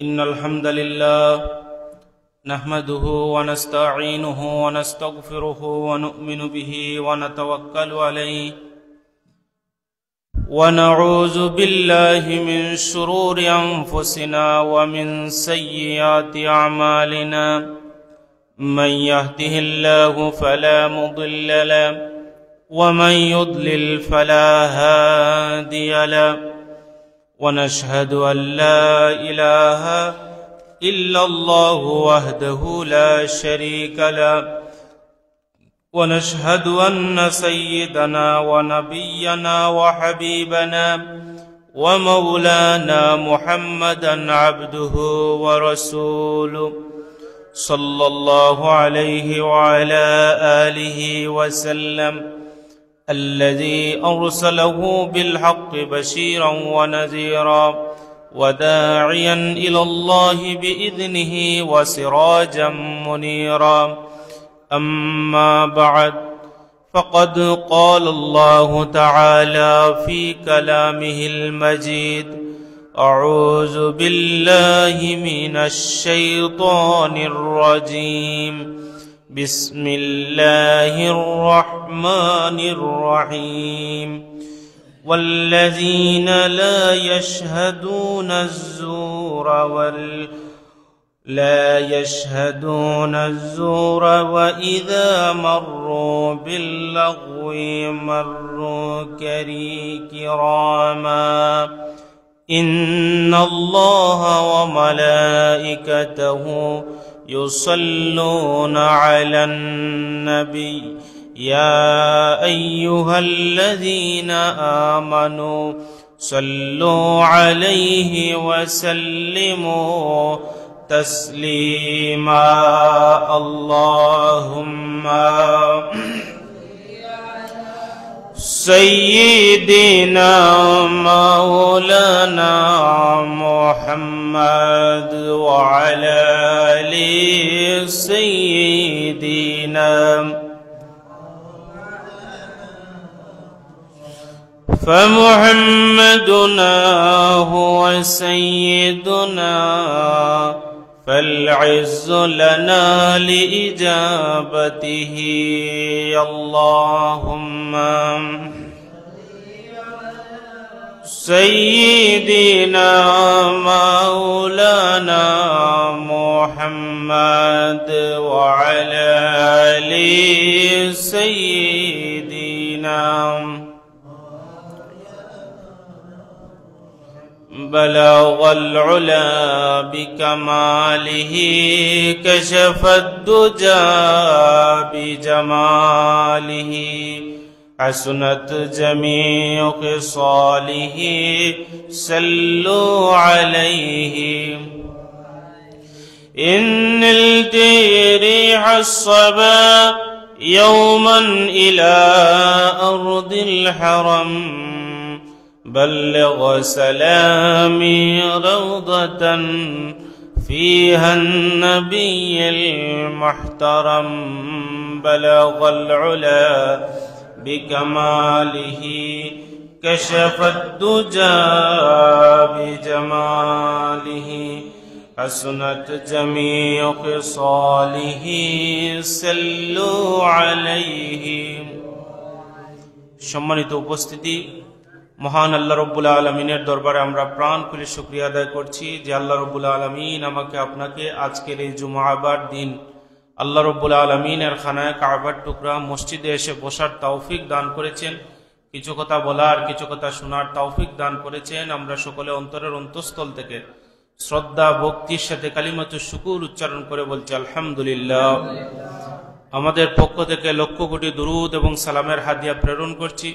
إن الحمد لله نحمده ونستعينه ونستغفره ونؤمن به ونتوكل عليه ونعوذ بالله من شرور أنفسنا ومن سيئات أعمالنا من يهده الله فلا مضل له ومن يضلل فلا هادي له ونشهد أن لا إله إلا الله وحده لا شريك له ونشهد أن سيدنا ونبينا وحبيبنا ومولانا محمدا عبده ورسوله صلى الله عليه وعلى آله وسلم الذي أرسله بالحق بشيرا ونذيرا وداعيا إلى الله بإذنه وسراجا منيرا أما بعد فقد قال الله تعالى في كلامه المجيد أعوذ بالله من الشيطان الرجيم بسم الله الرحمن الرحيم والذين لا يشهدون الزور وإذا مروا باللغو مروا كراما إن الله وملائكته يصلون على النبي يا أيها الذين آمنوا صلوا عليه وسلموا تسليما اللهم سيدنا مولانا محمد وعلى آل سيدنا فمحمدنا هو سيدنا فالعز لنا لإجابته اللهم سيدنا مولانا محمد وعلى آل سيدنا بلغ العلا بكماله كشف الدجى بجماله حسنت جميع خصاله صلوا عليه إن الريح الصبا يوما إلى أرض الحرم بلغ سلامي روضة فيها النبي المحترم بلغ العلا بكماله كشف الدجى بجماله حسنت جميع خصاله صلوا عليه সম্মানিত উপস্থিতি মহান আল্লাহ রব্বুল আলমিনের দরবারে আমরা প্রাণ খুলে শুকরিয়া আদায় করছি যে আল্লাহ রব্বুল আলমিন আমাকে আপনাকে আজকের এই জুমাবার দিন আল্লাহ রব্বুল আলমিনের খানায় কাবার টুকরা মসজিদে এসে বসার তৌফিক দান করেছেন, কিছু কথা বলার কিছু কথা শোনার তৌফিক দান করেছেন। আমরা সকলে অন্তরের অন্তঃস্থল থেকে শ্রদ্ধা ভক্তির সাথে কালিমাতুশ শুকুর উচ্চারণ করে বলছি আলহামদুলিল্লাহ। আমাদের পক্ষ থেকে লক্ষ কোটি দুরুদ এবং সালামের হাদিয়া প্রেরণ করছি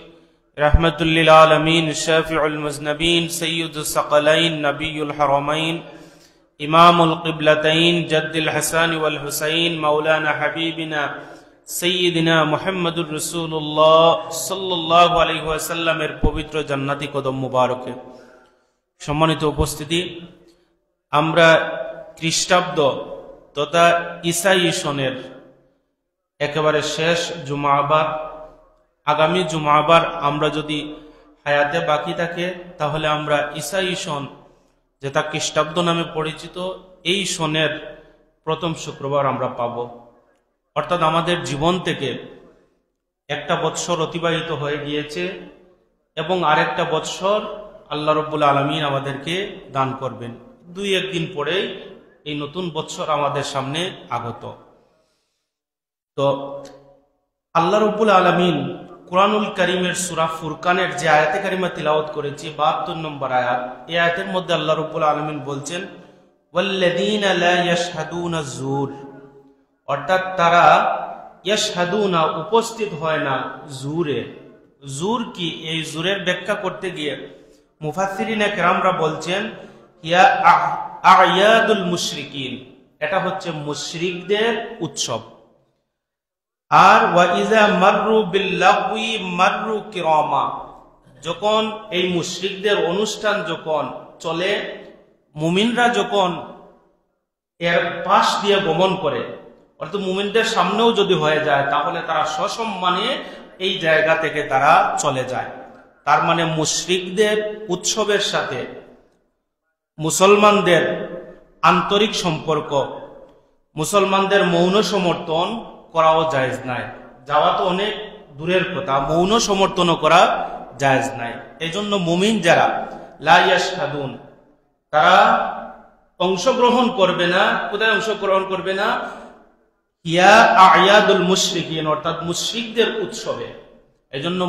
রহমতুল লিল আলামিন শাফিউল মুজনবিন সৈয়দুস সাকালাইন নবিয়ুল হারামাইন ইমামুল কিবলাতাইন জাদ্দুল হাসান ওয়াল হুসাইন মাওলানা হাবিবিনা সাইয়্যিদিনা মুহাম্মদুর রাসূলুল্লাহ সাল্লাল্লাহু আলাইহি ওয়াসাল্লামের পবিত্র জান্নাতি কদম মুবারকে। সম্মানিত উপস্থিতি, আমরা খ্রিস্টাব্দ তথা ঈসাই সনের একেবারে শেষ জুমাবার, আগামী জুমাবার আমরা যদি হায়াতে বাকি থাকে তাহলে আমরা ঈসাই সন যেটা খ্রিস্টাব্দ নামে পরিচিত, এই সনের প্রথম শুক্রবার আমরা পাব। অর্থাৎ আমাদের জীবন থেকে একটা বৎসর অতিবাহিত হয়ে গিয়েছে এবং আরেকটা বৎসর আল্লাহ রাব্বুল আলামিন আমাদেরকে দান করবেন। 2-1 দিন পরেই এই নতুন বৎসর আমাদের সামনে আগত। তো আল্লাহ রাব্বুল আলামিন কুরআনুল কারীমের সূরা ফুরকানের যে আয়াতে কারিমা তিলাওয়াত করেছি 72 নম্বর আয়াত, এই আয়াতের মধ্যে আল্লাহ রাব্বুল আলামিন বলছেন ওয়াল্লাযীনা লা ইয়াশহাদুনা যুর, অর্থাৎ তারা ইয়াশহাদুনা উপস্থিত হয় না জুরে। জুর কি? এই জুরের ব্যাখ্যা করতে গিয়ে মুফাসসিরিনে কেরামরা বলছেন ইয়া আ'য়াদুল মুশরিকিন, এটা হচ্ছে মুশরিকদের উৎসব। আর ওয়া ইযা মাররু বিল লাগওয়ি মাররু কিরামা, যখন এই মুশরিকদের অনুষ্ঠান যখন চলে, মুমিনরা যখন এর পাশ দিয়ে গমন করে, অর্থাৎ মুমিনদের সামনেও যদি হয়ে যায় তাহলে তারা সসম্মানে এই জায়গা থেকে তারা চলে যায়। তার মানে মুশরিকদের উৎসবের সাথে মুসলমানদের আন্তরিক সম্পর্ক, মুসলমানদের মৌন সমর্থন করাও জায়েজ নাই। যাওয়া তো অনেক দূরের কথা, মৌন সমর্থনও করা জায়েজ নাই। এই জন্য মুমিন যারা লা ইয়াশহাদুন, তারা অংশগ্রহণ করবে না। কোথায় অংশগ্রহণ করবে না? ইয়া আ'য়াদুল মুশরিকিন, অর্থাৎ মুশরিকদের উৎসবে। এই জন্য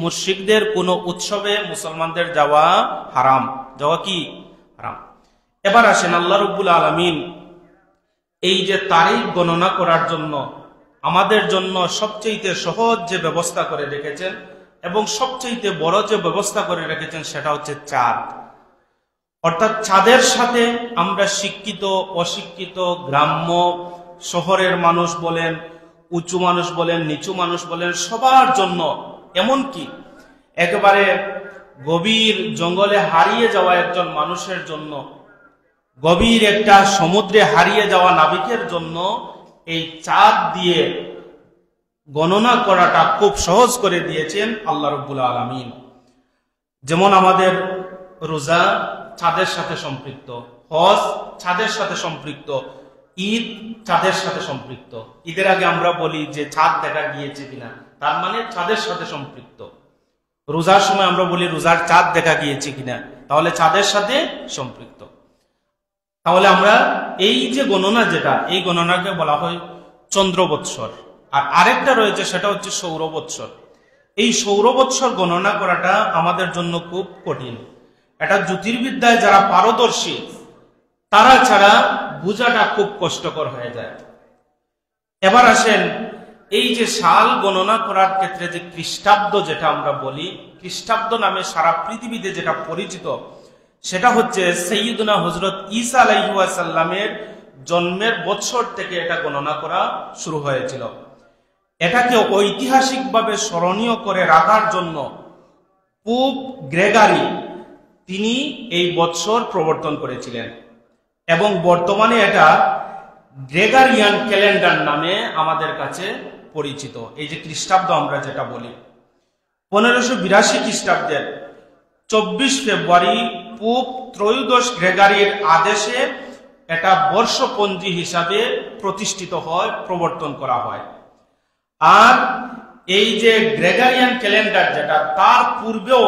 মুশরিকদের কোন উৎসবে মুসলমানদের যাওয়া হারাম। যাওয়া কি? হারাম। এবার আসেন আল্লাহ রাব্বুল আলামিন এই যে তারিখ গণনা করার জন্য আমাদের জন্য সবচেয়ে সহজ যে ব্যবস্থা করে রেখেছেন এবং সবচেয়ে বড় যে ব্যবস্থা করে রেখেছেন সেটা হচ্ছে চাঁদ। অর্থাৎ চাঁদের সাথে আমরা শিক্ষিত, অশিক্ষিত, গ্রাম্য, শহরের মানুষ বলেন, উঁচু মানুষ বলেন, নিচু মানুষ বলেন, সবার জন্য, এমনকি একেবারে গভীর জঙ্গলে হারিয়ে যাওয়া একজন মানুষের জন্য, গভীর একটা সমুদ্রে হারিয়ে যাওয়া নাবিকের জন্য এই চাঁদ দিয়ে গণনা করাটা খুব সহজ করে দিয়েছেন আল্লাহ রাব্বুল আলামিন। যেমন আমাদের রোজা চাঁদের সাথে সম্পৃক্ত, হজ চাঁদের সাথে সম্পৃক্ত, ঈদ চাঁদের সাথে সম্পৃক্ত। ঈদের আগে আমরা বলি যে চাঁদ দেখা গিয়েছে কিনা, তার মানে চাঁদের সাথে সম্পৃক্ত। রোজার সময় আমরা বলি রোজার চাঁদ দেখা গিয়েছে কিনা, তাহলে চাঁদের সাথে সম্পৃক্ত। তাহলে আমরা এই যে গণনা, যেটা এই গণনাকে বলা হয় চন্দ্র বৎসর। আর আরেকটা রয়েছে সেটা হচ্ছে সৌর বৎসর। এই সৌর বৎসর গণনা করাটা আমাদের জন্য খুব কঠিন। এটা জ্যোতির্বিদ্যায় যারা পারদর্শী তারা ছাড়া বোঝাটা খুব কষ্টকর হয়ে যায়। এবার আসেন এই যে সাল গণনা করার ক্ষেত্রে যে খ্রিস্টাব্দ, যেটা আমরা বলি খ্রিস্টাব্দ নামে সারা পৃথিবীতে যেটা পরিচিত, সেটা হচ্ছে সাইয়্যিদুনা হযরত ঈসা আলাইহিস সালামের জন্মের বছর থেকে এটা গণনা করা শুরু হয়েছিল। এটাকে ঐতিহাসিকভাবে স্মরণীয় করে রাখার জন্য পোপ গ্রেগরি তিনি এই বৎসর প্রবর্তন করেছিলেন এবং বর্তমানে এটা গ্রেগরিয়ান ক্যালেন্ডার নামে আমাদের কাছে পরিচিত। এই যে খ্রিস্টাব্দ আমরা যেটা বলি, 1582 খ্রিস্টাব্দের 24 ফেব্রুয়ারি পোপ ত্রয়োদশ গ্রেগরির আদেশে এটা বর্ষপঞ্জি হিসাবে প্রতিষ্ঠিত হয়, প্রবর্তন করা হয়। আর এই যে গ্রেগরিয়ান ক্যালেন্ডার যেটা, তার পূর্বেও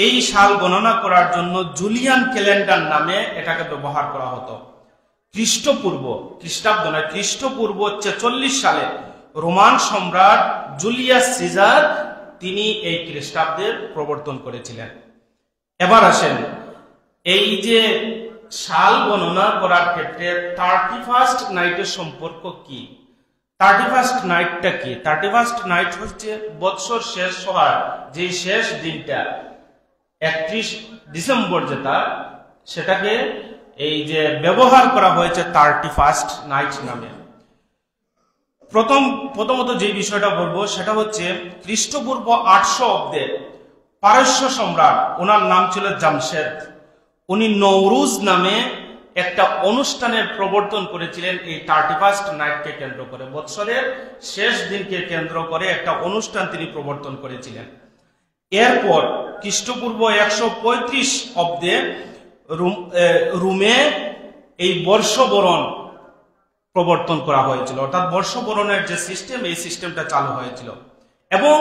এই সাল গণনা করার জন্য জুলিয়ান ক্যালেন্ডার নামে এটাকে ব্যবহার করা হতো। খ্রিস্টপূর্ব, খ্রিস্টাব্দ নয়, খ্রিস্টপূর্ব 46 সালে রোমান সম্রাট জুলিয়াস সিজার তিনি এই খ্রিস্টাব্দের প্রবর্তন করেছিলেন। এবার আসেন এই যে সাল গণনা করার ক্ষেত্রে 31st নাইটের সম্পর্ক কি? 31st নাইটটা কি? 31st নাইট হচ্ছে বৎসর শেষ হওয়ার যে শেষ দিনটা, 31 ডিসেম্বর যেটা, সেটাকে এই যে ব্যবহার করা হয়েছে 31st নাইট নামে। প্রথমত যে বিষয়টা বলবো সেটা হচ্ছে খ্রিস্টপূর্ব 800 অব্দে পারস্য সম্রাট, ওনার নাম ছিল জামশেদ, উনি নওরুজ নামে একটা অনুষ্ঠানের প্রবর্তন করেছিলেন এই 31st নাইটকে কেন্দ্র করে। বৎসরের শেষ দিনকে কেন্দ্র করে একটা অনুষ্ঠান তিনি প্রবর্তন করেছিলেন। এরপর খ্রিস্টপূর্ব 135 অব্দে রোমে এই বর্ষবরণ প্রবর্তন করা হয়েছিল, অর্থাৎ বর্ষবরণের যে সিস্টেম, এই সিস্টেমটা চালু হয়েছিল। এবং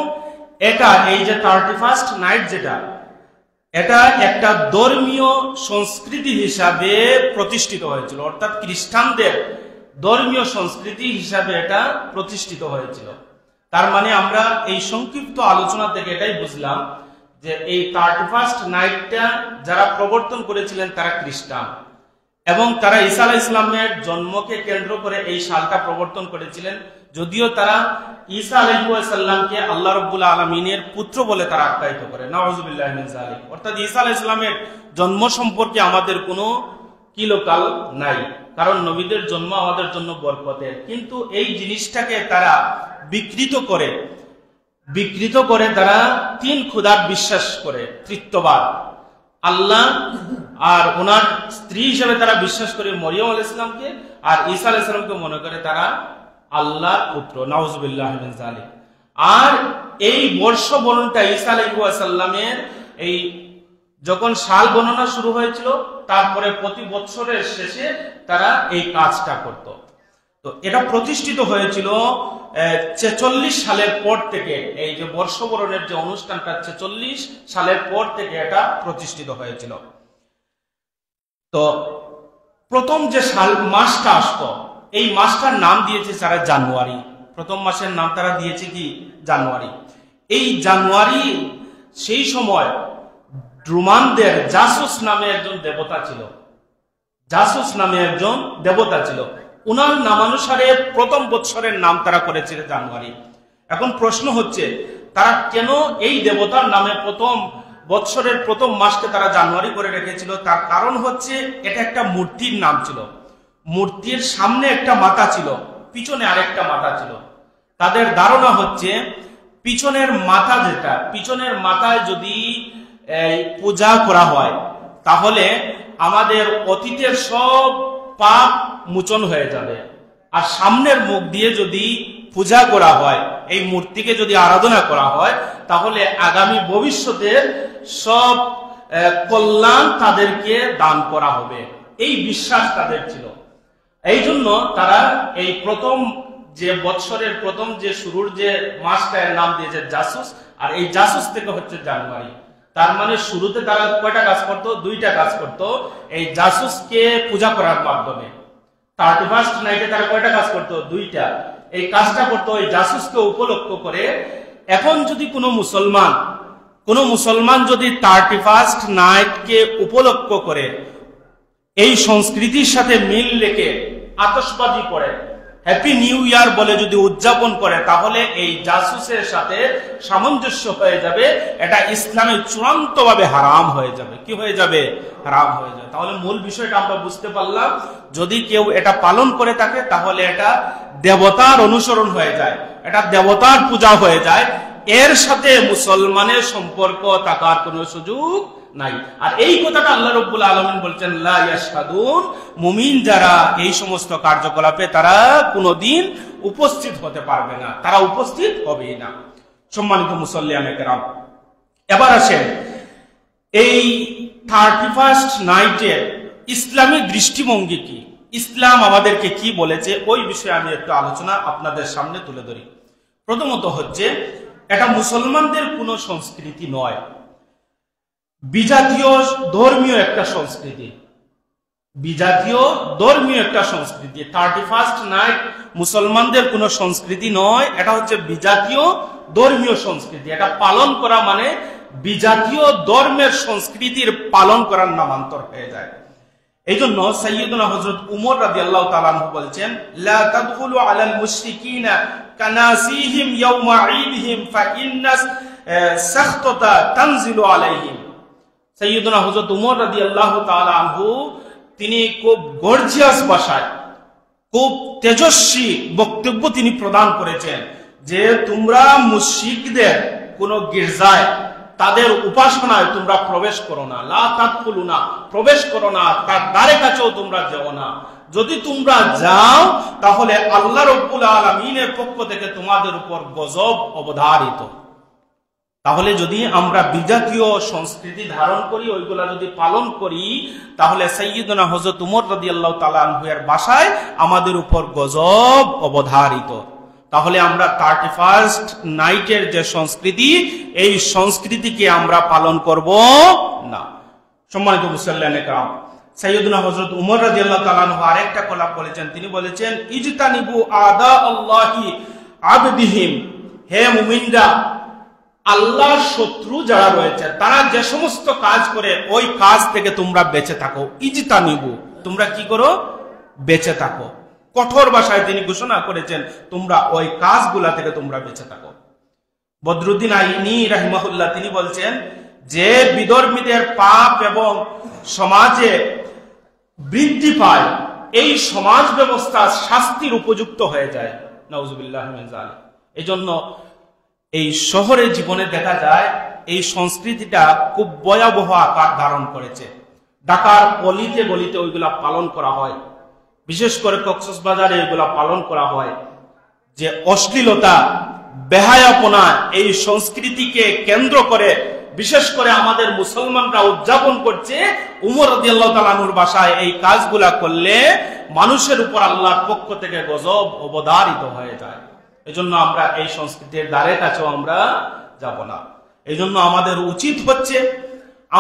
এটা এই যে 31st নাইট যেটা, এটা একটা ধর্মীয় সংস্কৃতি হিসাবে প্রতিষ্ঠিত হয়েছিল, অর্থাৎ খ্রিস্টানদের ধর্মীয় সংস্কৃতি হিসাবে এটা প্রতিষ্ঠিত হয়েছিল। তার মানে আমরা এই সংক্ষিপ্ত আলোচনা থেকে এটাই বুঝলাম যে এই 31st নাইটটা যারা প্রবর্তন করেছিলেন তারা খ্রিস্টান, এবং তারা ঈসা আলাইহিস সালামের জন্মকে কেন্দ্র করে এই সালটা প্রবর্তন করেছিলেন, যদিও তারা ঈসা আলাইহিস সালামকে আল্লাহ রাব্বুল আলামিনের পুত্র বলে তারা আখ্যায়িত করে। নাউযুবিল্লাহি মিন যালিক। অর্থাৎ ঈসা আলাইহিস সালামের জন্ম সম্পর্কে আমাদের কোনো কিলোকাল নাই, কারণ নবীদের জন্ম আমাদের জন্য বরকতের। কিন্তু এই জিনিসটাকে তারা বিকৃত করে তারা তিন খোদার বিশ্বাস করে, তৃতীয়বার আল্লাহ আর ওনার স্ত্রী হিসেবে তারা বিশ্বাস করে মরিয়ম আলাইহিস সালামকে, আর ঈসা আলাইহিস সালামকে মনে করে তারা আল্লাহর পুত্র। নাউযুবিল্লাহি মিন যালিক। আর এই বর্ষ বর্ণনটা ঈসা আলাইহিস সালামের এই যখন সাল গণনা শুরু হয়েছিল, তারপরে প্রতি বছরের শেষে তারা এই কাজটা করত। তো এটা প্রতিষ্ঠিত হয়েছিল 46 সালের পর থেকে। এই যে বর্ষবরণের যে অনুষ্ঠানটা 46 সালের পর থেকে এটা প্রতিষ্ঠিত হয়েছিল। তো প্রথম যে মাসটা আসতো, এই মাসটার নাম দিয়েছে তারা জানুয়ারি। প্রথম মাসের নাম তারা দিয়েছে কি? জানুয়ারি। এই জানুয়ারি সেই সময় রোমানদের জাসুস নামে একজন দেবতা ছিল। উনার নামানুসারে প্রথম বৎসরের নাম তারা করেছিল জানুয়ারি। এখন প্রশ্ন হচ্ছে, তারা কেন এই দেবতার নামে প্রথম বৎসরের প্রথম মাসকে তারা জানুয়ারি করে রেখেছিল? তার কারণ হচ্ছে, এটা একটা মূর্তির নাম ছিল। মূর্তির সামনে একটা মাথা ছিল, পিছনে আরেকটা মাথা ছিল। তাদের ধারণা হচ্ছে পিছনের মাথায় যদি পূজা করা হয়, তাহলে আমাদের অতীতের সব পাপ মোচন হয়ে যাবে। আর সামনের মুখ দিয়ে যদি পূজা করা হয়, এই মূর্তিকে যদি আরাধনা করা হয়, তাহলে আগামী ভবিষ্যতের সব কল্যাণ তাদেরকে দান করা হবে। এই বিশ্বাস তাদের ছিল। এই জন্য তারা এই প্রথম যে বৎসরের প্রথম যে শুরুর যে মাসটার নাম দিয়েছে জাসুস, আর এই জাসুস থেকে হচ্ছে জানুয়ারি। তার মানে শুরুতে তারা কয়টা কাজ করতো? দুইটা কাজ করতো। এই জাসুসকে পূজা করার মাধ্যমে 31st নাইটে তারা কয়টা কাজ করতো? দুইটা। এই কাজটা করতো এই জাসুসকে উপলক্ষ করে। এখন যদি কোনো মুসলমান যদি 31st নাইটকে উপলক্ষ করে এই সংস্কৃতির সাথে মিল রেখে আতশবাজি করে, হ্যাপি নিউ ইয়ার বলে যদি উদযাপন করে, তাহলে এই জাসুসের সাথে সামঞ্জস্য হয়ে যাবে। এটা ইসলামে চূড়ান্তভাবে হারাম হয়ে যাবে। কি হয়ে যাবে? হারাম হয়ে যাবে। তাহলে মূল বিষয়টা আমরা বুঝতে পারলাম, যদি কেউ এটা পালন করে থাকে, তাহলে এটা দেবতার অনুসরণ হয়ে যায়, এটা দেবতার পূজা হয়ে যায়। এর সাথে মুসলমানের সম্পর্ক থাকার কোনো সুযোগ নাই। আর এই কথাটা আল্লাহ রাব্বুল আলামিন বলছেন, লা ইয়াশহাদুন, মুমিন যারা এই সমস্ত কার্যকলাপে তারা কোনোদিন উপস্থিত হতে পারবে না, তারা উপস্থিত হবেই না। সম্মানিত মুসল্লিয়ানে কেরাম, এবার আসেন এই 31st নাইটের ইসলামী দৃষ্টিভঙ্গি কি, ইসলাম আমাদেরকে কি বলেছে, ওই বিষয়ে আমি একটু আলোচনা আপনাদের সামনে তুলে ধরি। প্রথমত হচ্ছে, এটা মুসলমানদের কোনো সংস্কৃতি নয়, বিজাতীয় ধর্মীয় একটা সংস্কৃতি। 31st নাইট মুসলমানদের কোনো সংস্কৃতি নয়, এটা হচ্ছে বিজাতীয় ধর্মীয় সংস্কৃতি। এটা পালন করা মানে বিজাতীয় ধর্মের সংস্কৃতির পালন করার নামান্তর হয়ে যায়। এই জন্য সাইয়্যিদুনা হযরত উমর রাদিয়াল্লাহু তাআলা আনহু বলছেন, লা তাদখুলু আলাল মুশরিকিনা কানাসিহিম ইয়াওমা ঈদিহিম ফাইন্নাস সাখতাতা তানজিলু আলাইহিম। সাইয়্যিদুনা হযরত উমর রাদিয়াল্লাহু তাআলা আনহু তিনি খুব গর্জিয়াস ভাষায়, খুব তেজস্বী বক্তব্য তিনি প্রদান করেছেন যে, তোমরা মুশরিকদের কোন গির্জায়, তাদের উপাসনায় তোমরা প্রবেশ করো না, লা তাদখুলুনা, প্রবেশ করো না, তার দ্বারে কাছেও তোমরা যেও না। যদি তোমরা যাও, তাহলে আল্লাহ রাব্বুল আলামিনের পক্ষ থেকে তোমাদের উপর গজব অবধারিত। তাহলে যদি আমরা বিজাতীয় সংস্কৃতি ধারণ করি, ওইগুলা যদি পালন করি, তাহলে সাইয়্যিদুনা হযরত উমর রাদিয়াল্লাহু তাআলা আনহু এর বাসায় আমাদের উপর গজব অবধারিত। তাহলে আমরা 31st নাইটের যে সংস্কৃতি, এই সংস্কৃতিকে আমরা পালন করব না। সম্মানিত মুসল্লিয়ানে কেরাম, সাইয়্যিদুনা হযরত উমর রাদিয়াল্লাহু তাআলা আনহু আরেকটা কলাপ বলেছেন। তিনি বলেছেন, ইজতানিবু আদা আল্লাহি আবদিহিম, হে মুমিনরা, আল্লাহর শত্রু যারা রয়েছে তারা যে সমস্ত কাজ করে ওই কাজ থেকে তোমরা বেঁচে থাকো। ইজতানিবু, তোমরা কি করো? বেঁচে থাকো। কঠোর ভাষায় তিনি ঘোষণা করেছেন, তোমরা ওই কাজগুলা থেকে তোমরা বেঁচে থাকো। বদরুদ্দিন আইনি রাহিমাহুল্লাহ তিনি বলছেন যে বিধর্মীদের পাপ এবং সমাজে বৃদ্ধি পায়, এই সমাজ ব্যবস্থা শাস্তির উপযুক্ত হয়ে যায়। নাউজুবিল্লাহ মিন যালিক। এজন্য এই শহরের জীবনে দেখা যায় এই সংস্কৃতিটা খুব ভয়াবহ আকার ধারণ করেছে। ঢাকার অলিতে গলিতে ওইগুলা পালন করা হয়, বিশেষ করে কক্সবাজারে এগুলা পালন করা হয়। যে অশ্লীলতা, বেহায়াপনা, এই সংস্কৃতিকে কেন্দ্র করে বিশেষ করে আমাদের মুসলমানরা উদযাপন করছে। উমর রাদিয়াল্লাহু তাআলা আনহুর বাসায় এই কাজগুলা করলে মানুষের উপর আল্লাহর পক্ষ থেকে গজব অবধারিত হয়ে যায়। এজন্য আমরা এই সংস্কৃতির দ্বারে কাছেও আমরা যাব না। এজন্য আমাদের উচিত হচ্ছে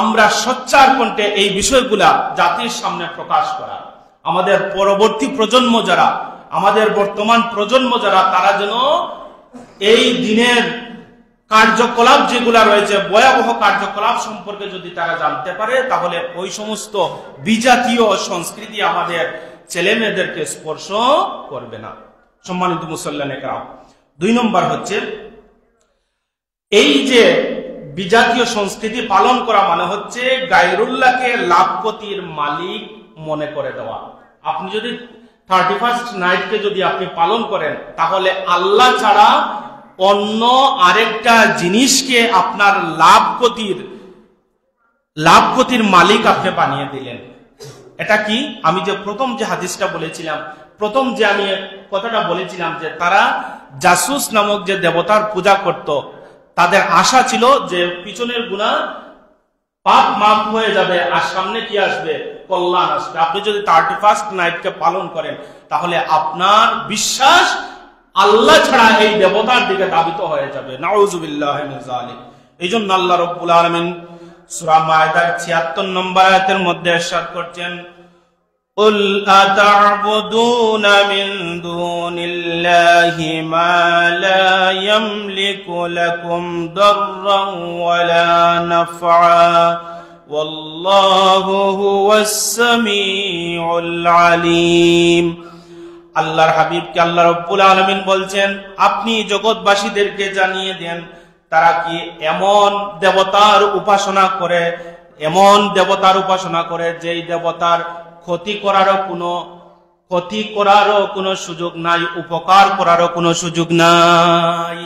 আমরা সোচ্চার কণ্ঠে এই বিষয়গুলা জাতির সামনে প্রকাশ করা। আমাদের পরবর্তী প্রজন্ম যারা, আমাদের বর্তমান প্রজন্ম যারা, তারা যেন এই দিনের কার্যকলাপ যেগুলা রয়েছে, ভয়াবহ কার্যকলাপ সম্পর্কে যদি তারা জানতে পারে, তাহলে ওই সমস্ত বিজাতীয় সংস্কৃতি আমাদের ছেলে মেয়েদেরকে স্পর্শ করবে না। সম্মানিত মুসল্লিয়ানে কেরাম, 2 নম্বর হচ্ছে এই যে বিজাতীয় সংস্কৃতি পালন করা মানে হচ্ছে গায়রুল্লাহকে লাভপতির মালিক মনে করে দেওয়া। আপনি যদি 31st নাইটকে যদি আপনি পালন করেন, তাহলে আল্লাহ ছাড়া অন্য আরেকটা জিনিসকে আপনার লাভপতির মালিক আপনি বানিয়ে দিলেন। এটা কি? আমি যে প্রথম যে হাদিসটা বলেছিলাম, প্রথম যে আমি কথাটা বলেছিলাম যে তারা জাসুস নামক যে দেবতার পূজা করত, তাদের আশা ছিল যে পিছনের গুনাহ পাপ মাফ হয়ে যাবে আর সামনে কি আসবে? কল্যাণ আসবে। আপনি যদি 31st নাইটকে পালন করেন, তাহলে আপনার বিশ্বাস আল্লাহ ছাড়া এই দেবতার দিকে ধাবিত হয়ে যাবে। নাউজুবিল্লাহি মিন যালিক। এইজন্য আল্লাহ রাব্বুল আলামিন সূরা মায়দার 76 নম্বর আয়াতের মধ্যে ইরশাদ করছেন, قُلْ أَتَعْبُدُونَ مِن دُونِ اللَّهِ مَا لَا يَمْلِكُ لَكُمْ ضَرًّا وَلَا نَفْعًا وَاللَّهُ هُوَ السَّمِيعُ الْعَلِيمُ। আল্লাহর হাবিবকে আল্লাহ রাব্বুল আলামিন বলছেন, আপনি জগৎবাসীদেরকে জানিয়ে দেন, তারা কি এমন দেবতার উপাসনা করে যেই দেবতার ক্ষতি করারও কোনো সুযোগ নাই, উপকার করারও কোনো সুযোগ নাই।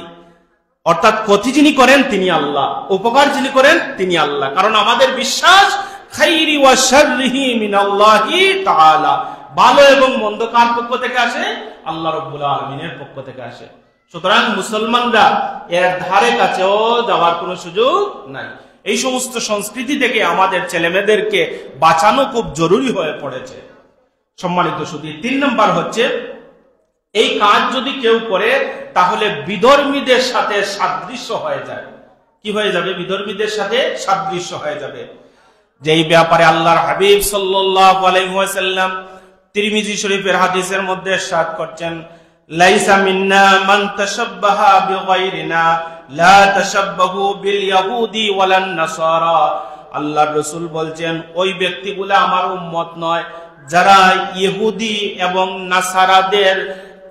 অর্থাৎ ক্ষতি যিনি করেন তিনি আল্লাহ, উপকার যিনি করেন তিনি আল্লাহ। কারণ আমাদের বিশ্বাস খাইরি ওয়া শাররিহি মিনাল্লাহি তাআলা, ভালো এবং মন্দ কার পক্ষ থেকে আসে? আল্লাহ রাব্বুল আলামিনের পক্ষ থেকে আসে। সুতরাং মুসলমানরা এর ধারে কাছেও যাওয়ার কোনো সুযোগ নাই। এই সমস্ত সংস্কৃতি থেকে আমাদের ছেলেমেয়েদেরকে বাঁচানো খুব জরুরি হয়ে পড়েছে। সম্মানিত সুধী, 3 নম্বর হচ্ছে এই কাজ যদি কেউ করে তাহলে বিধর্মীদের সাথে সাদৃশ্য হয়ে যায়। কি হয়ে যাবে? বিধর্মীদের সাথে সাদৃশ্য হয়ে যাবে। যেই ব্যাপারে আল্লাহর হাবিব সাল্লাল্লাহু আলাইহি ওয়াসাল্লাম তিরমিজি শরীফের হাদিসের মধ্যে ইরশাদ করছেন, লাইসা মিন্না মান তাশাব্বাহা বিগায়রিনা লা তাশাব্বাহু বিল ইয়াহুদি ওয়ালান নাসারা। আল্লাহর রাসূল বলছেন, ওই ব্যক্তিগুলো আমার উম্মত নয় যারা ইহুদি এবং নাসারাদের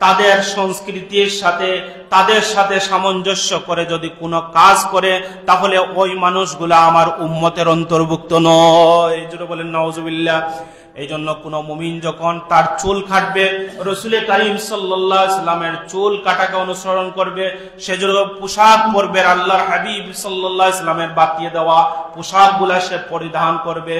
তাদের সংস্কৃতির সাথে তাদের সাথে সামঞ্জস্য করে যদি কোনো কাজ করে, তাহলে ওই মানুষগুলা আমার উম্মতের অন্তর্ভুক্ত নয়। যেটা বলেন নাউজুবিল্লাহ। এই জন্য কোন মুমিন যখন তার চুল কাটবে, রাসূল কারীম সাল্লাল্লাহু আলাইহি ওয়াসাল্লামের চুল কাটাকে অনুসরণ করবে। সেজন্য পোশাক পরবে, আল্লাহর হাবিব সাল্লাল্লাহু আলাইহি ওয়াসাল্লামের বাতিয়ে দেওয়া পোশাকগুলা সে পরিধান করবে।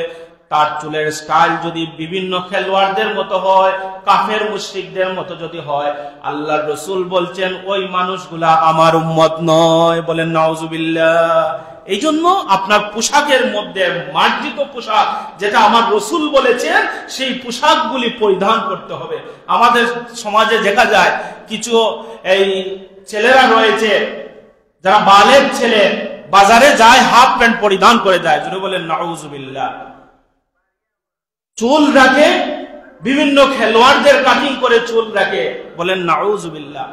তার চুলের স্টাইল যদি বিভিন্ন খেলোয়াড়দের মতো হয়, কাফের মুশরিকদের মতো যদি হয়, আল্লাহর রাসূল বলছেন ওই মানুষগুলা আমার উম্মত নয়। বলেন নাউজুবিল্লাহ। এই জন্য আপনার পোশাকের মধ্যে মার্জিত পোশাক যেটা আমার রাসূল বলেছেন সেই পোশাকগুলি পরিধান করতে হবে। আমাদের সমাজে দেখা যায় কিছু এই ছেলেরা রয়েছে যারা বালেগ ছেলে, বাজারে যায় হাফ প্যান্ট পরিধান করে যায়। যদি বলেন নাউজুবিল্লাহ। চুল রাখে, বিভিন্ন খেলোয়াড়দের কাটিং করে চুল রাখে। বলেন নাউজুবিল্লাহ।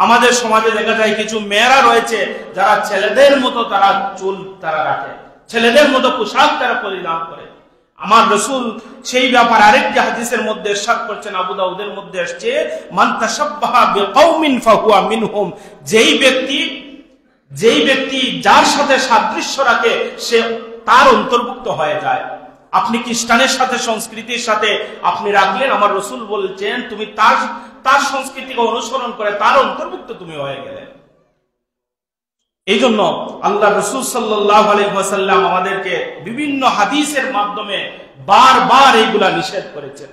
আমাদের সমাজে দেখা যায় কিছু মেয়েরা রয়েছে যারা ছেলেদের মতো তারা চুল তারা রাখে, ছেলেদের মতো পোশাক তারা পরিধান করে। আমার রাসূল সেই ব্যাপারে আরেকটি হাদিসের মধ্যে ইরশাদ করছেন, আবু দাউদের মধ্যে আসছে, মান তাশাব্বাহা বিকাউমিন ফাহুয়া মিনহুম। যেই ব্যক্তি যার সাথে সাদৃশ্য রাখে সে তার অন্তর্ভুক্ত হয়ে যায়। আপনি খ্রিস্টানের সাথে সংস্কৃতির সাথে আপনি রাখলেন, আমার রাসূল বলছেন তুমি তার সংস্কৃতিকে অনুসরণ করে তার অন্তর্ভুক্ত তুমি হয়ে গেলে। এই জন্য আল্লাহ রাসূল সাল্লাল্লাহু আলাইহি ওয়াসাল্লাম আমাদেরকে বিভিন্ন হাদিসের মাধ্যমে বারবার এইগুলা নিষেধ করেছেন।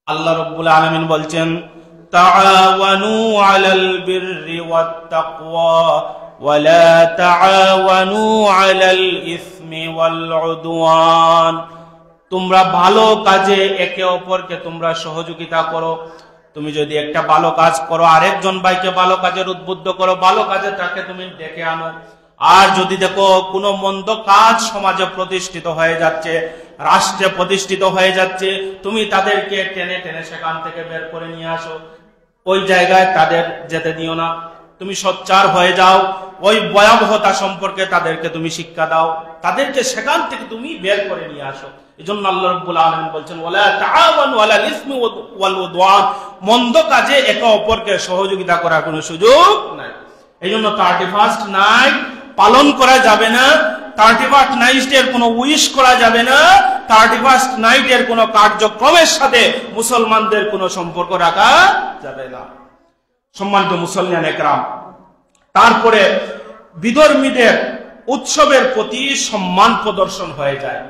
আল্লাহ রাব্বুল আলামিন বলছেন, তাআওয়ানু আলাল বিররি ওয়াত তাকওয়া ওয়ালা তাআওয়ানু আলাল ইসমি ওয়াল উদওয়ান। তোমরা ভালো কাজে একে অপরকে তোমরা সহযোগিতা করো। তুমি যদি একটা ভালো কাজ করো, আরেকজন ভাইকে ভালো কাজের উদ্বুদ্ধ করো, ভালো কাজে তাকে তুমি ডেকে আনো। আর যদি দেখো কোনো মন্দ কাজ সমাজে প্রতিষ্ঠিত হয়ে যাচ্ছে, রাষ্ট্রে প্রতিষ্ঠিত হয়ে যাচ্ছে, তুমি তাদেরকে টেনে টেনে সেখান থেকে বের করে নিয়ে আসো। ওই জায়গায় তাদের যেতে দিও না, তুমি সোচ্চার হয়ে যাও। ওই ভয়াবহতা সম্পর্কে তাদেরকে তুমি শিক্ষা দাও, তাদেরকে সেখান থেকে তুমি বের করে নিয়ে আসো। এজন্য আল্লাহ রাব্বুল আলামিন বলছেন, ওয়ালা তাআওয়ানু আলাল ইসমি ওয়াল উদওয়ান। মন্দ কাজে একে অপরকে সহযোগিতা করার কোনো সুযোগ নাই। এইজন্য 31st নাইট পালন করা যাবে না, 31st নাইটের কোনো উইশ করা যাবে না, 31st নাইটের কোনো কার্যক্রমের সাথে মুসলমানদের কোনো সম্পর্ক রাখা যাবে না। সম্মানিত মুসল্লিয়ান একরাম, তারপরে বিধর্মীদের উৎসবের প্রতি সম্মান প্রদর্শন হয়ে যায়।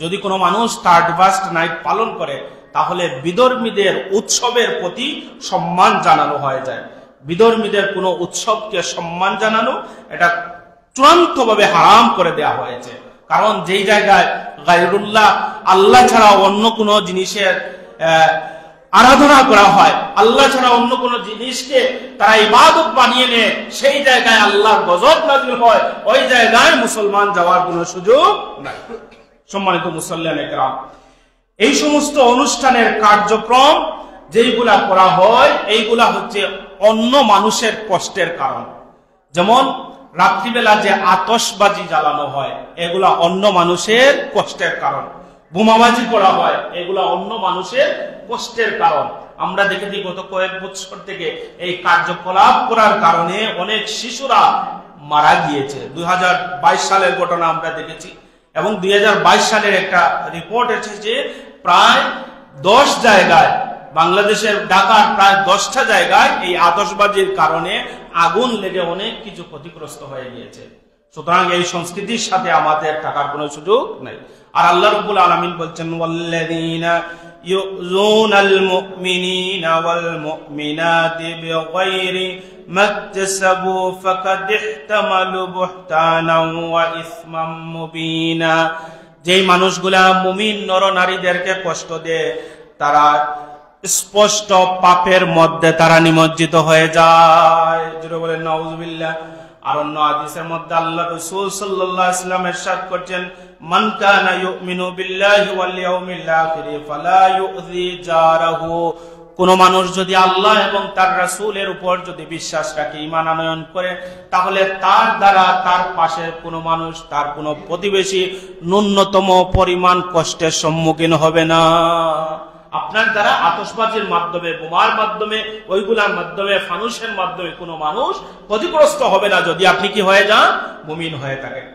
যদি কোনো মানুষ 31st নাইট পালন করে তাহলে বিধর্মীদের উৎসবের প্রতি সম্মান জানানো হয়ে যায়। বিধর্মীদের কোনো উৎসবকে সম্মান জানানো এটা চূড়ান্তভাবে হারাম করে দেওয়া হয়েছে। কারণ যেই জায়গায় গায়রুল্লাহ, আল্লাহ ছাড়া অন্য কোনো জিনিসের আরাধনা করা হয়, আল্লাহ ছাড়া অন্য কোনো জিনিসকে তারা ইবাদত বানিয়ে নেয়, সেই জায়গায় আল্লাহর গজব নাযিল হয়। ওই জায়গায় মুসলমান যাওয়ার কোনো সুযোগ নাই। সম্মানিত মুসল্লিয়ান একরাম, এই সমস্ত অনুষ্ঠানের কার্যক্রম যেইগুলা করা হয় এইগুলা হচ্ছে অন্য মানুষের কষ্টের কারণ। যেমন রাত্রিবেলা যে আতশবাজি জ্বালানো হয় এগুলা অন্য মানুষের কষ্টের কারণ। বোমাবাজি করা হয় এগুলা অন্য মানুষের কষ্টের কারণ। আমরা দেখেছি গত কয়েক বছর থেকে এই কার্যকলাপ করার কারণে অনেক শিশুরা মারা গিয়েছে। 2022 সালের ঘটনা আমরা দেখেছি এবং 2022 সালের একটা রিপোর্ট এসেছে প্রায় 10 জায়গায়, বাংলাদেশের ঢাকার প্রায় 10টা জায়গায় এই আতশবাজির কারণে আগুন লেগে অনেক কিছু ক্ষতিগ্রস্ত হয়ে গিয়েছে। সুতরাং এই সংস্কৃতির সাথে আমাদের থাকার কোনো সুযোগ নাই। আর আল্লাহ রাব্বুল আলামিন বলছেন, ওয়াল্লাযীনা ইউযুনাল মুমিনিনা ওয়াল মুমিনাতি বিগাইরি মাকতাসাবু ফাকাদ ইহতামালু বুহতানান ওয়া ইসমান মুবিনা। যেই মানুষগুলা মুমিন নরনারীদেরকে কষ্ট দেয় তারা স্পষ্ট পাপের মধ্যে তারা নিমজ্জিত হয়ে যায়। যেটা বলেন নাউজুবিল্লাহ। আর অন্য হাদিসের মধ্যে আল্লাহ রাসূল সাল্লাল্লাহু আলাইহি ওয়াসাল্লাম ইরশাদ করছেন, মান কানা ইউমিনু বিল্লাহি ওয়াল ইয়াউমিল আখির ফালা ইউযি জারাহু। কোন মানুষ যদি আল্লাহ এবং তার রাসূলের উপর যদি বিশ্বাস রাখে, ঈমান আনয়ন করে, তাহলে তার দ্বারা তার পাশের কোনো মানুষ, তার কোনো প্রতিবেশী ন্যূনতম পরিমাণ কষ্টের সম্মুখীন হবে না। আপনার দ্বারা আতশবাজির মাধ্যমে, বোমার মাধ্যমে, ওইগুলার মাধ্যমে, ফানুসের মাধ্যমে কোনো মানুষ ক্ষতিগ্রস্ত হবে না যদি আপনি কি হয়ে যান, মুমিন হয়ে থাকেন।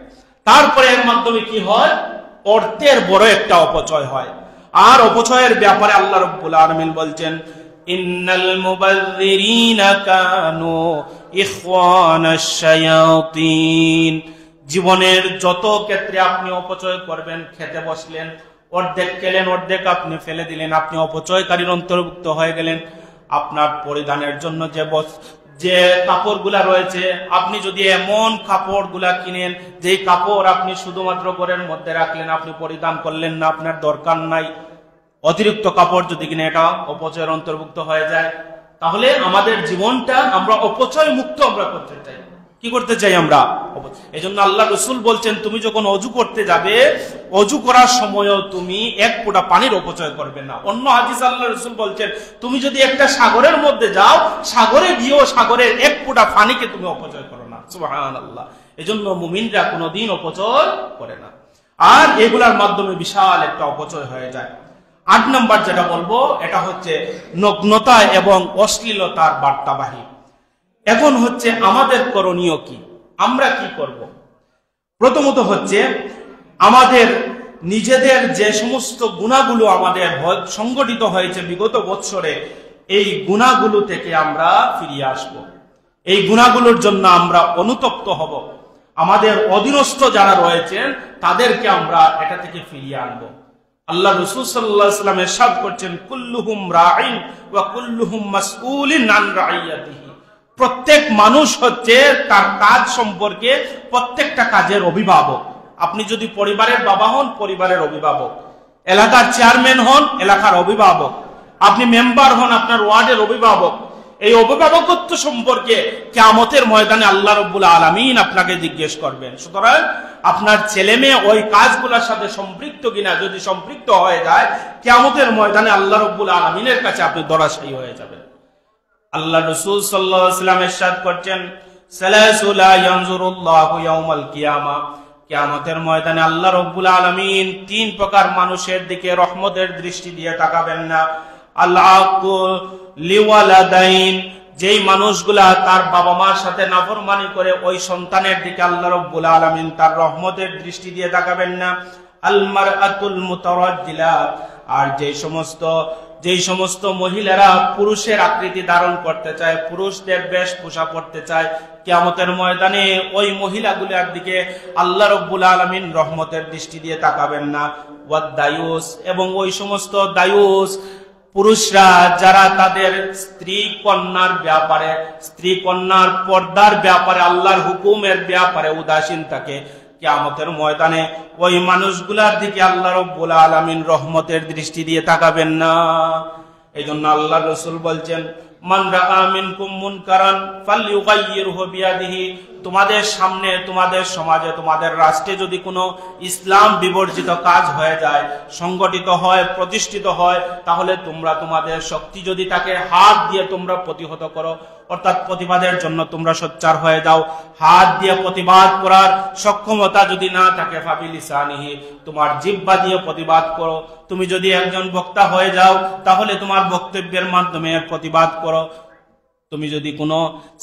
তারপরে এর মাধ্যমে কি হয়, অর্থের বড় একটা অপচয় হয়। আর অপচয়ের ব্যাপারে আল্লাহ রাব্বুল আলামিন বলছেন, ইন্নাল মুবাযযিরিনা কানু ইখওয়ানাশ শায়াতিন। জীবনের যত ক্ষেত্রে আপনি অপচয় করবেন, খেতে বসলেন, অর্ধেক খেলেন, অর্ধেক আপনি ফেলে দিলেন, আপনি অপচয়কারীর অন্তর্ভুক্ত হয়ে গেলেন। আপনার পরিধানের জন্য যে কাপড়গুলা রয়েছে, আপনি যদি এমন কাপড়গুলা কিনেন যেই কাপড় আপনি শুধুমাত্র ঘরের মধ্যে রাখলেন, আপনি পরিধান করলেন না, আপনার দরকার নাই, অতিরিক্ত কাপড় যদি কিনে, এটা অপচয়ের অন্তর্ভুক্ত হয়ে যায়। তাহলে আমাদের জীবনটা আমরা অপচয় মুক্ত আমরা করতে চাই। কি করতে চাই আমরা? এই জন্য আল্লাহ রসুল বলছেন, তুমি যখন অজু করতে যাবে, অজু করার সময়ও তুমি এক ফোঁটা পানির অপচয় করবে না। অন্য হাদিস আল্লাহ রসুল বলছেন, তুমি যদি একটা সাগরের মধ্যে যাও, সাগরে গিয়েও সাগরের এক ফোঁটা পানিকে তুমি অপচয় করো না। সুবহানাল্লাহ। এই জন্য মুমিনরা কোনোদিন অপচয় করে না, আর এগুলার মাধ্যমে বিশাল একটা অপচয় হয়ে যায়। 8 নম্বর যেটা বলবো, এটা হচ্ছে নগ্নতা এবং অশ্লীলতার বার্তাবাহী। এখন হচ্ছে আমাদের করণীয় কি, আমরা কি করব? প্রথমত হচ্ছে আমাদের নিজেদের যে সমস্ত গুনাহগুলো আমাদের সংগঠিত হয়েছে বিগত বৎসরে, এই গুনাহগুলো থেকে আমরা ফিরিয়ে আসব। এই গুনাহগুলোর জন্য আমরা অনুতপ্ত হব। আমাদের অধীনস্থ যারা রয়েছেন তাদেরকে আমরা এটা থেকে ফিরিয়ে আনবো। আল্লাহ রাসূল সাল্লাল্লাহু আলাইহি ওয়াসাল্লাম ইরশাদ করছেন, কুল্লুহুম রাঈন ওয়া কুল্লুহুম মাসউলিন আন রাইয়াতিহি। প্রত্যেক মানুষ হচ্ছে তার কাজ সম্পর্কে, প্রত্যেকটা কাজের অভিভাবক। আপনি যদি পরিবারের বাবা হন, পরিবারের অভিভাবক। এলাকার চেয়ারম্যান হন, এলাকার অভিভাবক। আপনি মেম্বার হন, আপনার ওয়ার্ডের অভিভাবক। এই অভিভাবকত্ব সম্পর্কে কিয়ামতের ময়দানে আল্লাহ রাব্বুল আলামিন আপনাকে জিজ্ঞেস করবেন। সুতরাং আপনার ছেলে মেয়ে ওই কাজগুলোর সাথে সম্পৃক্ত কিনা, যদি সম্পৃক্ত হয়ে যায়, কিয়ামতের ময়দানে আল্লাহ রাব্বুল আলামিনের কাছে আপনি ধরাশায়ী হয়ে যাবেন। আল্লাহ রাসূল সাল্লাল্লাহু আলাইহি ওয়াসাল্লাম ইরশাদ করছেন, সালাসু লা ইয়ানজুরুল্লাহু ইয়াউমাল কিয়ামা। কিয়ামতের ময়দানে আল্লাহ রাব্বুল আলামিন 3 প্রকার মানুষের দিকে রহমতের দৃষ্টি দিয়ে তাকাবেন না। আল-আকু লিওয়ালাদাইন, যেই মানুষগুলা তার বাবা মার সাথে নাফরমানি করে, ওই সন্তানের দিকে আল্লাহ রাব্বুল আলামিন তার রহমতের দৃষ্টি দিয়ে তাকাবেন না। আল-মারআতুল মুতারাজ্জিলা, আর যেই সমস্ত মহিলারা পুরুষের আকৃতি ধারণ করতে চায়, পুরুষদের বেশভূষা পরতে চায়, কিয়ামতের ময়দানে ওই মহিলাগুলোর দিকে আল্লাহ রাব্বুল আলামিন রহমতের দৃষ্টি দিয়ে তাকাবেন না। ওয়াদ দায়ুস, এবং ওই সমস্ত দায়ুস পুরুষরা যারা তাদের স্ত্রী কন্যার ব্যাপারে, স্ত্রী কন্যার পর্দার ব্যাপারে, আল্লাহর হুকুমের ব্যাপারে উদাসীন থাকে, কিয়ামতের ময়দানে ওই মানুষগুলার দিকে আল্লাহ রাব্বুল আলামিন রহমতের দৃষ্টি দিয়ে তাকাবেন না। এই জন্য আল্লাহ রাসূল বলছেন, মান রাআ মিনকুম মুনকারান ফালইউগাইয়িরহু বিয়াদিহি। তোমাদের সামনে, তোমাদের সমাজে, তোমাদের রাষ্ট্রে যদি কোনো ইসলাম বিবর্জিত কাজ হয়ে যায়, সংগঠিত হয়, প্রতিষ্ঠিত হয়, তাহলে তোমরা তোমাদের শক্তি যদি তাকে হাত দিয়ে তোমরা প্রতিহত করো, অর্থাৎ প্রতিবাদের জন্য তোমরা সোচ্চার হয়ে যাও। হাত দিয়ে প্রতিবাদ করার সক্ষমতা যদি না থাকে, ফাবিলিসানিহি, তোমার জিহ্বা দিয়ে প্রতিবাদ করো। তুমি যদি একজন বক্তা হয়ে যাও, তাহলে তোমার বক্তব্যের মাধ্যমে প্রতিবাদ করো। তুমি যদি কোনো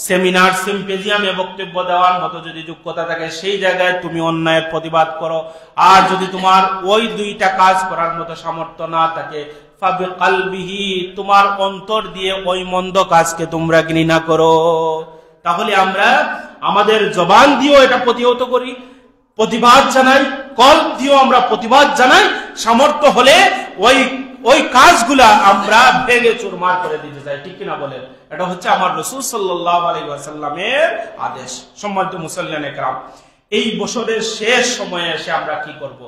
সেমিনার, সিম্পোজিয়ামে বক্তব্য দেওয়ার মতো যদি যোগ্যতা থাকে, সেই জায়গায় তুমি অন্যায়ের প্রতিবাদ করো। আর যদি তোমার ওই 2টা কাজ করার মতো সামর্থ্য না থাকে, ফাবিকালবিহি, তোমার অন্তর দিয়ে ওই মন্দ কাজকে তোমরা ঘৃণা করো। তাহলে আমরা আমাদের জবান দিয়েও এটা প্রতিহত করি, প্রতিবাদ জানাই, কল দিয়েও আমরা প্রতিবাদ জানাই। সামর্থ্য হলে ওই কাজগুলা আমরা ভেঙে চুরমার করে দিতে চাই, ঠিক কিনা বলেন? এটা হচ্ছে আমার রাসূল সাল্লাল্লাহু আলাইহি ওয়াসাল্লামের আদেশ। সম্মানিত মুসল্লিয়ানে কেরাম, এই বছরের শেষ সময়ে এসে আমরা কি করব?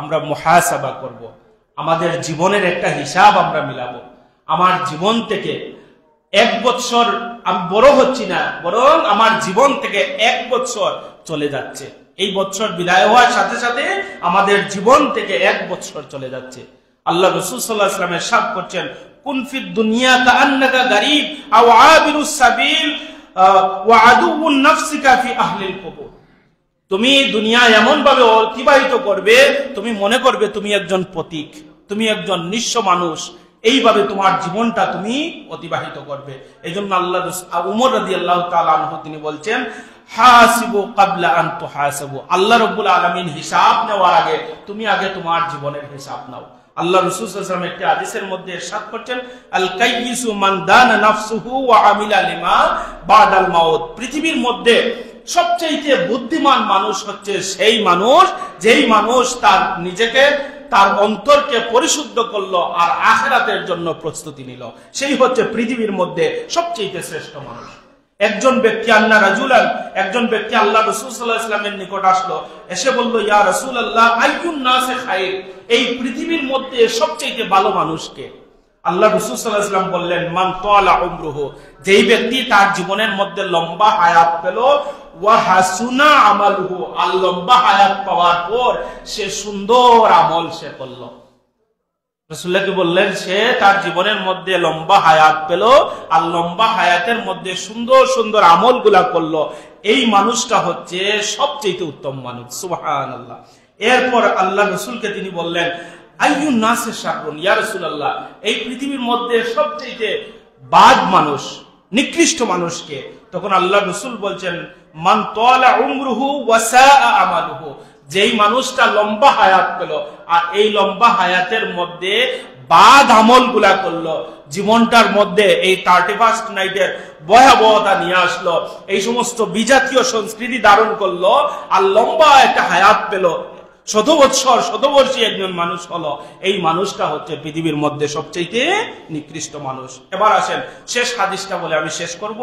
আমরা মুহাসাবা করব। আমাদের জীবনের একটা হিসাব আমরা মিলাবো। আমার জীবন থেকে 1 বছর আমি বড় হচ্ছি না, বরং আমার জীবন থেকে 1 বছর চলে যাচ্ছে। এই বছর বিদায় হওয়ার সাথে সাথে আমাদের জীবন থেকে 1 বছর চলে যাচ্ছে। আল্লাহ রাসূল সাল্লাল্লাহু আলাইহি ওয়াসাল্লাম ইরশাদ করছেন, কুন ফিদ দুনিয়া কাআন্নাকা গারীব আও আবিরুস সাবিল ওয়া আদুউন নাফসিকা ফি আহলিল কুবুর। তুমি দুনিয়া এমন ভাবে অতিবাহিত করবে, তুমি মনে করবে তুমি একজন পথিক, তুমি একজন নিঃস্ব মানুষ। এইভাবে তোমার জীবনটা তুমি অতিবাহিত করবে। এইজন্য আল্লাহ উমর রাদিয়াল্লাহু তাআলা আনহু তিনি বলছেন, হাসিবু ক্বাবলা আন তুহাসাবু। আল্লাহ রাব্বুল আলামিন হিসাব নেওয়ার আগে তুমি আগে তোমার জীবনের হিসাব নাও। আল্লাহ রাসূল সাল্লাল্লাহু আলাইহি ওয়াসাল্লাম একটি হাদিসের মধ্যে ইরশাদ করছেন, আল কাইয়িসু মান দানা নাফসুহু ওয়া আমিলা লিমা বাদাল মাউত। পৃথিবীর মধ্যে সবচেয়ে বুদ্ধিমান মানুষ হচ্ছে সেই মানুষ যেই মানুষ তার নিজেকে তার অন্তরকে পরিশুদ্ধ করলো আর আখিরাতের জন্য প্রস্তুতি নিল। সেই হচ্ছে পৃথিবীর মধ্যে সবচেয়ে শ্রেষ্ঠ মানুষ। একজন ব্যক্তি একজন ব্যক্তি আল্লাহ রাসূল সাল্লাল্লাহু আলাইহি ওয়াসাল্লামের নিকট আসলো, এসে বলল, ইয়া রাসূলুল্লাহ, আইয়ুন নাসে খায়র, এই পৃথিবীর মধ্যে সবচেয়ে ভালো মানুষকে? আল্লাহ রাসূল সাল্লাল্লাহু আলাইহি ওয়াসাল্লাম বললেন, মান তালা উমরুহু, যেই ব্যক্তি তার জীবনের মধ্যে লম্বা হায়াত পেল, ওয়া হাসুনা আমালুহু, আর লম্বা হায়াত পাওয়ার পর সে সুন্দর আমল সে করল। রাসূলুল্লাহ কি বললেন? সে তার জীবনের মধ্যে লম্বা হায়াত পেল আর লম্বা হায়াতের মধ্যে সুন্দর সুন্দর আমলগুলা করলো, এই মানুষটা হচ্ছে সবচেয়ে উত্তম মানুষ। সুবহানাল্লাহ। এরপর আল্লাহ রাসূলকে তিনি বললেন, আইয়ুন নাসে শাররুন, ইয়া রাসূলুল্লাহ, এই পৃথিবীর মধ্যে সবচেয়ে বাদ মানুষ, নিকৃষ্ট মানুষকে? তখন আল্লাহ রাসূল বলছেন, মান তালা উমরুহু ওয়া সাআ আমালুহু, যেই মানুষটা লম্বা হায়াত পেল আর এই লম্বা হায়াতের মধ্যে বাদ আমলগুলা করলো, জীবনটার মধ্যে এই 31st নাইটের ভয়াবহতা নিয়ে আসলো, এই সমস্ত বিজাতীয় সংস্কৃতি ধারণ করলো আর লম্বা একটা হায়াত পেল, শতবর্ষী একজন মানুষ হলো, এই মানুষটা হচ্ছে পৃথিবীর মধ্যে সবচেয়ে নিকৃষ্ট মানুষ। এবার আসেন শেষ হাদিসটা বলে আমি শেষ করব।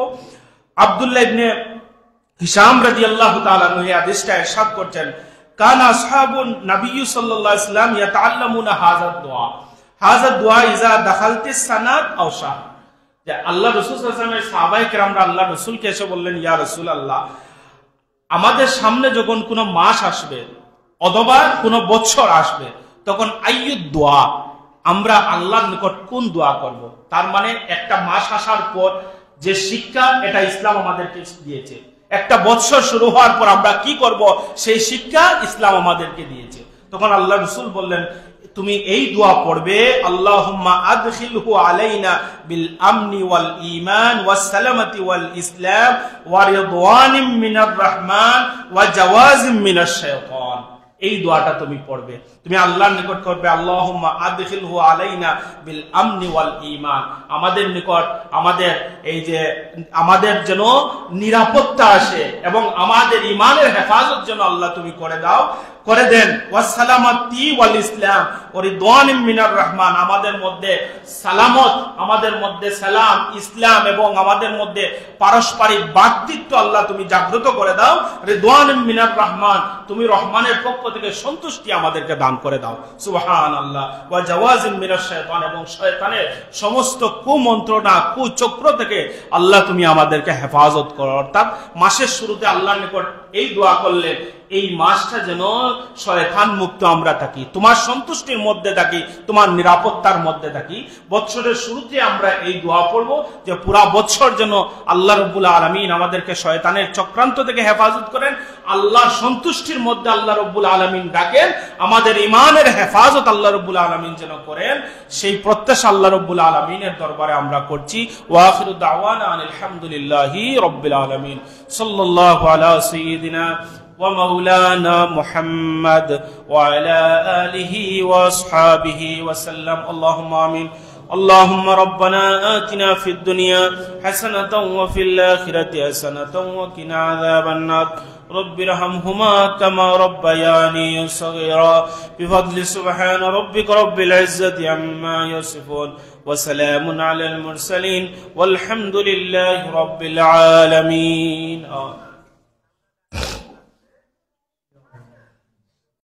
আব্দুল্লাহ ইবনে হিশাম রাদিয়াল্লাহু তাআলা আনহু এই হাদিসটা ইরশাদ করছেন, কানা আসহাবুন নবী সাল্লাল্লাহু আলাইহি ওয়াসাল্লাম ইয়াতাআল্লামুনা হাযা দুআ ইযা দাখালতিস সানাত আও শাহ। যে আল্লাহ রাসূল সাল্লাল্লাহু আলাইহি ওয়াসাল্লামের সাহাবায়ে কেরামরা আল্লাহ রাসূলকে এসে বললেন, ইয়া রাসূলুল্লাহ, আমাদের সামনে যখন কোনো মাস আসবে অথবা কোনো বছর আসবে, তখন আইয়ুদ দোয়া, আমরা আল্লাহর নিকট কোন দোয়া করব? তার মানে একটা মাস আসার পর যে শিক্ষা, এটা ইসলাম আমাদেরকে দিয়েছে। একটা বছর শুরু হওয়ার পর আমরা কি করব, সেই শিক্ষা ইসলাম আমাদেরকে দিয়েছে। তখন আল্লাহ রাসূল বললেন, তুমি এই দোয়া পড়বে, আল্লাহুম্মা আদখিলহু আলাইনা বিল আমনি ওয়াল ঈমান ওয়াস সালামাতি ওয়াল ইসলাম ওয়া রিদওয়ানিম মিনার রহমান ওয়া জাওয়াজিম মিনাশ শাইতান। এই দোয়াটা তুমি পড়বে, তুমি আল্লাহর নিকট করবে, আল্লাহুম্মা আদখিলহু আলাইনা বিল আমনি ওয়াল ঈমান, আমাদের নিকট আমাদের যেন নিরাপত্তা আসে এবং আমাদের ঈমানের হেফাজত যেন আল্লাহ তুমি করে দেন, ওয়াস সালামাতি ওয়াল ইসলাম ওয়া রিদওয়ানিম মিনার রহমান, আমাদের মধ্যে সালামত, আমাদের মধ্যে সালাম, ইসলাম এবং আমাদের মধ্যে পারস্পরিক ভ্রাতৃত্ব আল্লাহ তুমি জাগ্রত করে দাও, রিদওয়ানিম মিনার রহমান, তুমি রহমানের পক্ষ থেকে সন্তুষ্টি আমাদেরকে দান করে দাও। সুবহানাল্লাহ। ওয়া জাওয়াজিম মিনাশ শাইতান, এবং শয়তানের সমস্ত কুমন্ত্রণা, কুচক্র থেকে আল্লাহ তুমি আমাদেরকে হেফাজত করো। অর্থাৎ মাসের শুরুতে আল্লাহর নিকট এই দোয়া করলে এই মাসটা যেন শয়তান মুক্ত আমরা থাকি, তোমার সন্তুষ্টির মধ্যে থাকি, তোমার নিরাপত্তার মধ্যে থাকি। বছরের শুরুতে আমরা এই দোয়া পড়ব যে পুরা বছর যেন আল্লাহ রাব্বুল আলামিন আমাদেরকে শয়তানের চক্রান্ত থেকে হেফাজত করেন, আল্লাহর সন্তুষ্টির মধ্যে আল্লাহ রাব্বুল আলামিন ডাকেন, আমাদের ঈমানের হেফাজত আল্লাহ রাব্বুল আলামিন যেন করেন, সেই প্রত্যাশা আল্লাহ রাব্বুল আলামিনের দরবারে আমরা করছি। ওয়া আখিরু দাওয়ানা আনিল হামদুলিল্লাহি রাব্বিল আলামিন। সাল্লাল্লাহু আলা সাইয়্যিদিনা ومولانا محمد وعلى آله وأصحابه وسلم. اللهم آمين. اللهم ربنا آتنا في الدنيا حسنة وفي الآخرة حسنة وقنا عذاب النار. رب ارحمهما كما ربياني صغيرا. بفضل سبحان ربك رب العزة عما يصفون وسلام على المرسلين والحمد لله رب العالمين.